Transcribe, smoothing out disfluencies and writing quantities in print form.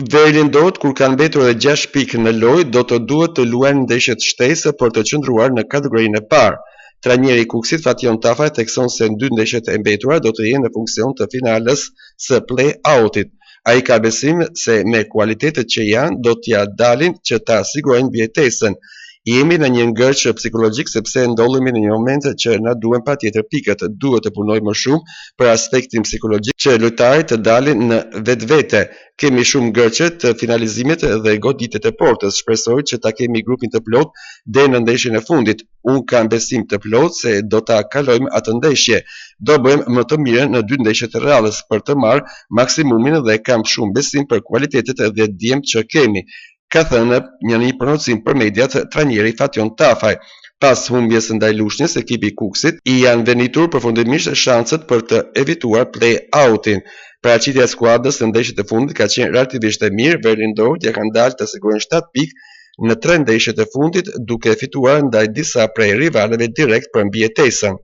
Veri ndodh kur kanë mbetur edhe 6 pikë në lojë, do të duhet të luajnë ndeshjet shtesë për të qëndruar në kategorinë e parë. Trajneri i Kukësit Fation Tafaj thekson se 2 ndeshjet e mbetura do të jenë në funksion të finales së play-outit. Ai ka besim se me kualitetet që janë do t'ja dalin që ta sigurojnë mbjetesën. Jemi në një ngërç psikologjik sepse ndodhemi në një moment që na duhen patjetër pikët. Duhet të punojmë më shumë për aspektin psikologjik që lojtarit të dalin në vetvete. Kemi shumë ngërçe të finalizimit dhe goditet e portës. Shpresoj që ta kemi grupin të plot deri në ndeshjen e fundit. Unë kam besim të plot se do ta kalojmë atë ndeshje. Do bëjmë më të mirën në 2 ndeshjet e radhës për të marrë maksimumin dhe kam shumë besim për kualitetet dhe djemt që kemi, ka thënë një pronocim për mediat trajneri Fation Tafaj. Pas humbjes ndaj Lushnjës, ekipi i Kukësit i janë venitur përfundimisht shanset për të evituar play-outin. Paraqitja e skuadrës në ndeshjet e fundit ka qenë relativisht e mirë, Veri ndodh ja kanë dalë të sigurojnë 7 pikë në 3 ndeshjet e fundit, duke fituar ndaj disa prej rivalëve direkt për mbjetesën.